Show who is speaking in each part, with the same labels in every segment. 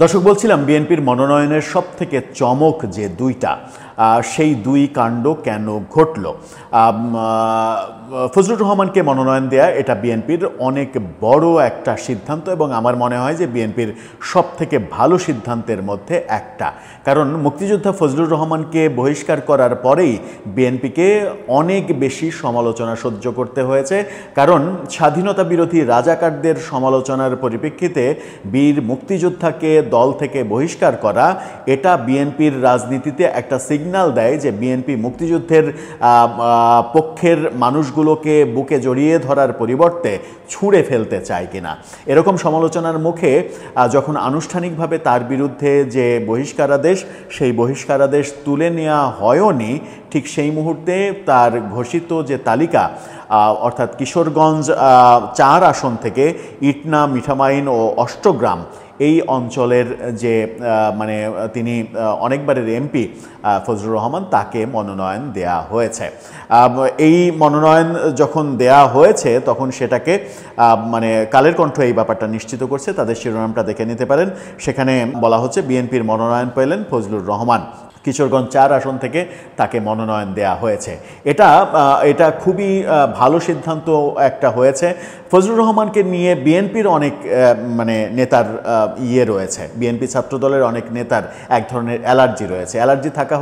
Speaker 1: দর্শক, বলছিলাম বিএনপির মনোনয়নের সবথেকে চমক যে দুইটা, সেই দুই কাণ্ড কেন ঘটল। ফজলুর রহমানকে মনোনয়ন দেয়া এটা বিএনপির অনেক বড় একটা সিদ্ধান্ত এবং আমার মনে হয় যে বিএনপির সবথেকে ভালো সিদ্ধান্তের মধ্যে একটা। কারণ মুক্তিযোদ্ধা ফজলুর রহমানকে বহিষ্কার করার পরেই বিএনপিকে অনেক বেশি সমালোচনা সহ্য করতে হয়েছে। কারণ স্বাধীনতা বিরোধী রাজাকারদের সমালোচনার পরিপ্রেক্ষিতে বীর মুক্তিযোদ্ধাকে দল থেকে বহিষ্কার করা, এটা বিএনপির রাজনীতিতে একটা সিগন্যাল দেয় যে বিএনপি মুক্তিযুদ্ধের পক্ষের মানুষগুলোকে বুকে জড়িয়ে ধরার পরিবর্তে ছুঁড়ে ফেলতে চায় কিনা। এরকম সমালোচনার মুখে যখন আনুষ্ঠানিকভাবে তার বিরুদ্ধে যে বহিষ্কারাদেশ, সেই বহিষ্কারাদেশ তুলে নেওয়া হয়নি, ঠিক সেই মুহূর্তে তার ঘোষিত যে তালিকা, অর্থাৎ কিশোরগঞ্জ 4 আসন থেকে ইটনা, মিঠামাইন ও অষ্টগ্রাম এই অঞ্চলের যে তিনি অনেকবারের এমপি ফজলুর রহমান, তাকে মনোনয়ন দেয়া হয়েছে। এই মনোনয়ন যখন দেয়া হয়েছে তখন সেটাকে কালের কণ্ঠ এই ব্যাপারটা নিশ্চিত করছে। তাদের শিরোনামটা দেখে নিতে পারেন। সেখানে বলা হচ্ছে বিএনপির মনোনয়ন পেলেন ফজলুর রহমান, কিশোরগঞ্জ 4 আসন থেকে তাকে মনোনয়ন দেয়া হয়েছে। এটা খুবই ভালো সিদ্ধান্ত একটা হয়েছে। ফজলুর রহমানকে নিয়ে বিএনপির অনেক নেতার রয়েছে, বিএনপি ছাত্রদলের অনেক নেতার এক ধরনের অ্যালার্জি রয়েছে। অ্যালার্জি থাকা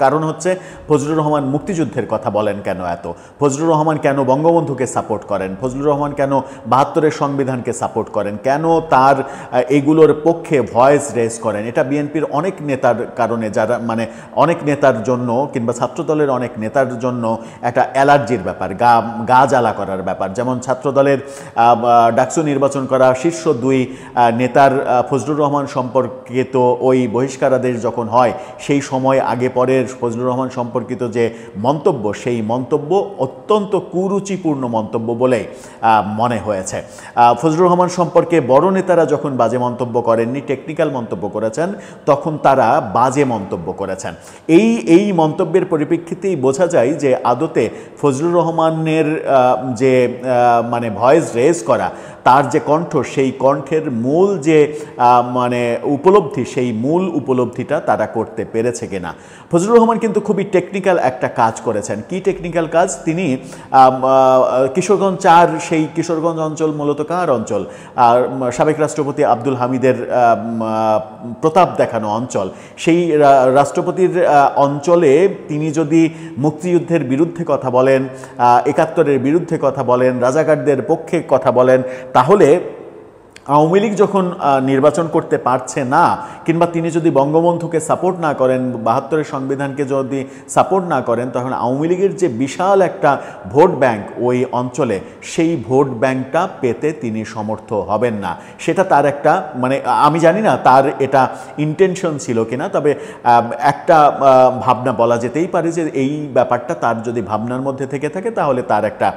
Speaker 1: কারণ হচ্ছে ফজলুর রহমান মুক্তিযুদ্ধের কথা বলেন কেন এত, ফজলুর রহমান কেন বঙ্গবন্ধুকে সাপোর্ট করেন, ফজলুর রহমান কেন 72-এর সংবিধানকে সাপোর্ট করেন, কেন তার এগুলোর পক্ষে ভয়েস রেজ করেন। এটা বিএনপির অনেক নেতার কারণে, যারা অনেক নেতার জন্য কিংবা ছাত্রদলের অনেক নেতার জন্য একটা অ্যালার্জির ব্যাপার, গা জ্বালা করার ব্যাপার। যেমন ছাত্রদলের ডাকসু নির্বাচন করা শীর্ষ 2 নেতার ফজলুর রহমান সম্পর্কিত ওই বহিষ্কারাদেশ যখন হয়, সেই সময় আগে পরের ফজলুর রহমান সম্পর্কিত যে মন্তব্য, সেই মন্তব্য অত্যন্ত কুরুচিপূর্ণ মন্তব্য বলে মনে হয়েছে। ফজলুর রহমান সম্পর্কে বড় নেতারা যখন বাজে মন্তব্য করেননি, টেকনিক্যাল মন্তব্য করেছেন, তখন তারা বাজে মন্তব্য করেছেন। এই মন্তব্যের পরিপ্রেক্ষিতেই বোঝা যায় যে আদতে ফজলুর রহমানের যে ভয়েস রেজ করা, তার যে কণ্ঠ, সেই কণ্ঠের মূল যে উপলব্ধি, সেই মূল উপলব্ধিটা তারা করতে পেরেছে কিনা। ফজলুর রহমান কিন্তু খুবই টেকনিক্যাল একটা কাজ করেছেন। কি টেকনিক্যাল কাজ? তিনি কিশোরগঞ্জ 4, সেই কিশোরগঞ্জ অঞ্চল মূলত কার অঞ্চল? সাবেক রাষ্ট্রপতি আব্দুল হামিদের প্রতাপ দেখানো অঞ্চল। সেই রাষ্ট্রপতির অঞ্চলে তিনি যদি মুক্তিযুদ্ধের বিরুদ্ধে কথা বলেন, 71-এর বিরুদ্ধে কথা বলেন, রাজাকারদের পক্ষে কথা বলেন, তাহলে আওয়ামী লীগ যখন নির্বাচন করতে পারছে না, কিংবা তিনি যদি বঙ্গবন্ধুকে সাপোর্ট না করেন, 72-এর সংবিধানকে যদি সাপোর্ট না করেন, তখন আওয়ামী লীগের যে বিশাল একটা ভোট ব্যাংক ওই অঞ্চলে, সেই ভোট ব্যাংকটা পেতে তিনি সমর্থ হবেন না। সেটা তার একটা আমি জানি না তার এটা ইন্টেনশন ছিল কিনা, তবে একটা ভাবনা বলা যেতেই পারে যে এই ব্যাপারটা তার যদি ভাবনার মধ্যে থেকে থাকে, তাহলে তার একটা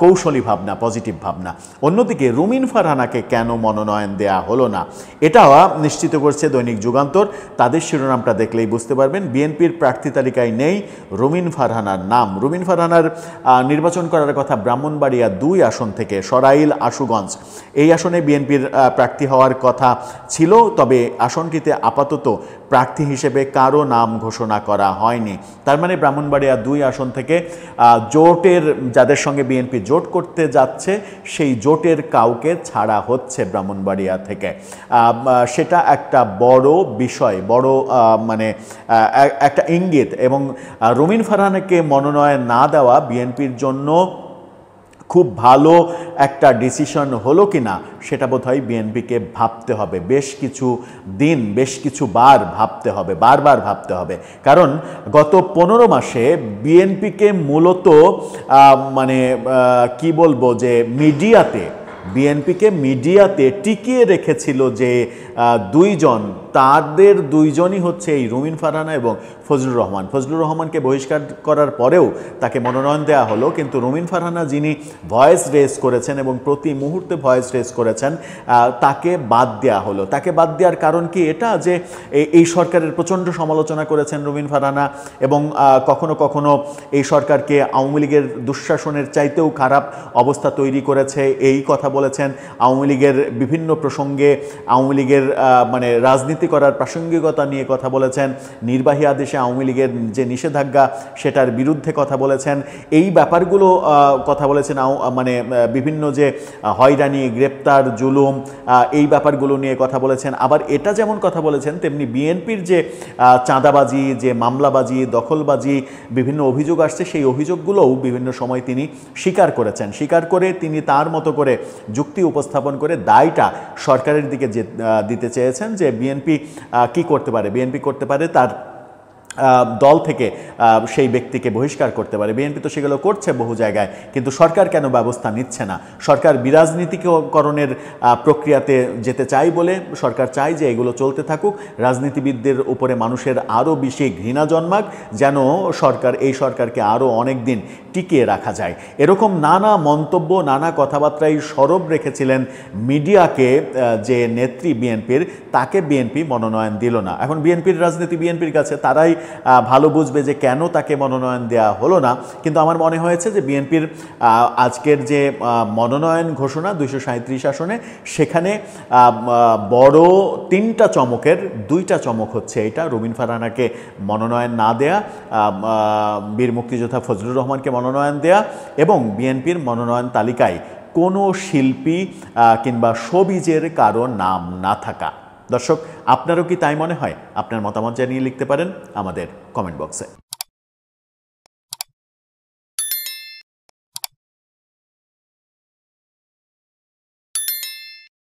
Speaker 1: কৌশলী ভাবনা, পজিটিভ ভাবনা। অন্যদিকে রুমিন ফারহানাকে কেন মনোনয়ন দেয়া হলো না, এটাও নিশ্চিত করছে দৈনিক যুগান্তর। তাদের শিরোনামটা দেখলেই বুঝতে পারবেন, বিএনপির প্রার্থী তালিকায় নেই রুমিন ফারহানার নাম। রুমিন ফারহানার নির্বাচন করার কথা ব্রাহ্মণবাড়িয়া 2 আসন থেকে, সরাইল, আশুগঞ্জ এই আসনে বিএনপির প্রার্থী হওয়ার কথা ছিল, তবে আসনটিতে আপাতত প্রার্থী হিসেবে কারো নাম ঘোষণা করা হয়নি। তার ব্রাহ্মণবাড়িয়া 2 আসন থেকে জোটের, যাদের সঙ্গে বিএনপি জোট করতে যাচ্ছে, সেই জোটের কাউকে ছাড়া হচ্ছে ব্রাহ্মণবাড়িয়া থেকে। সেটা একটা বড় বিষয়, বড় একটা ইঙ্গিত। এবং রুমিন ফারহানাকে মনোনয়ন না দেওয়া বিএনপির জন্য খুব ভালো একটা ডিসিশন হলো কিনা, সেটা বোধহয় বিএনপিকে ভাবতে হবে, বেশ কিছু দিন, বেশ কিছু বার ভাবতে হবে, বারবার ভাবতে হবে। কারণ গত 15 মাসে বিএনপিকে মূলত কি বলবো, যে বিএনপিকে মিডিয়াতে টিকিয়ে রেখেছিল যে 2 জন তাদের দুইজনই হচ্ছে এই রুমিন ফারহানা এবং ফজলুর রহমান। ফজলুর রহমানকে বহিষ্কার করার পরেও তাকে মনোনয়ন দেওয়া হলো, কিন্তু রুমিন ফারহানা যিনি ভয়েস রেজ করেছেন এবং প্রতি মুহূর্তে ভয়েস রেজ করেছেন, তাকে বাদ দেওয়া হলো। তাকে বাদ দেওয়ার কারণ কি এটা যে এই সরকারের প্রচণ্ড সমালোচনা করেছেন রুমিন ফারহানা এবং কখনো কখনো এই সরকারকে আওয়ামী লীগের দুঃশাসনের চাইতেও খারাপ অবস্থা তৈরি করেছে এই কথা বলেছেন। আওয়ামী লীগের বিভিন্ন প্রসঙ্গে আওয়ামী লীগের মানে রাজনীতি করার প্রাসঙ্গিকতা নিয়ে কথা বলেছেন। নির্বাহী আদেশে আওয়ামী লীগের যে নিষেধাজ্ঞা সেটার বিরুদ্ধে কথা বলেছেন। এই ব্যাপারগুলো কথা বলেছেন, মানে বিভিন্ন যে হয়রানি, গ্রেপ্তার, জুলুম, এই ব্যাপারগুলো নিয়ে কথা বলেছেন। আবার এটা যেমন কথা বলেছেন, তেমনি বিএনপির যে চাঁদাবাজি, যে মামলাবাজি, দখলবাজি বিভিন্ন অভিযোগ আসছে, সেই অভিযোগগুলোও বিভিন্ন সময় তিনি স্বীকার করেছেন। স্বীকার করে তিনি তার মতো করে যুক্তি উপস্থাপন করে দায়টা সরকারের দিকে দিতে চেয়েছেন যে বিএনপি কি করতে পারে। বিএনপি করতে পারে তার দল থেকে সেই ব্যক্তিকে বহিষ্কার করতে পারে। বিএনপি তো সেগুলো করছে বহু জায়গায়, কিন্তু সরকার কেন ব্যবস্থা নিচ্ছে না? সরকার বিরাজনীতিকরণের প্রক্রিয়াতে যেতে চাই বলে সরকার চায় যে এগুলো চলতে থাকুক, রাজনীতিবিদদের উপরে মানুষের আরও বেশি ঘৃণা জন্মাক, যেন এই সরকারকে আরও অনেক দিন টিকিয়ে রাখা যায়। এরকম নানা মন্তব্য, নানা কথাবার্তায় সরব রেখেছিলেন মিডিয়াকে যে নেত্রী বিএনপির, তাকে বিএনপি মনোনয়ন দিল না। এখন বিএনপির রাজনীতি বিএনপির কাছে, তারাই ভালো বুঝবে যে কেন তাকে মনোনয়ন দেওয়া হলো না। কিন্তু আমার মনে হয়েছে যে বিএনপির আজকের যে মনোনয়ন ঘোষণা 237 আসনে, সেখানে বড় 3টা চমকের 2টা চমক হচ্ছে এটা: রুমিন ফারহানাকে মনোনয়ন না দেয়া, বীর মুক্তিযোদ্ধা ফজলুর রহমানকে মনোনয়ন দেয়া এবং বিএনপির মনোনয়ন তালিকায় কোনো শিল্পী কিংবা শোবিজের কারো নাম না থাকা। দর্শক, আপনারও কি তাই মনে হয়? আপনার মতামত জানিয়ে লিখতে পারেন আমাদের কমেন্ট বক্সে।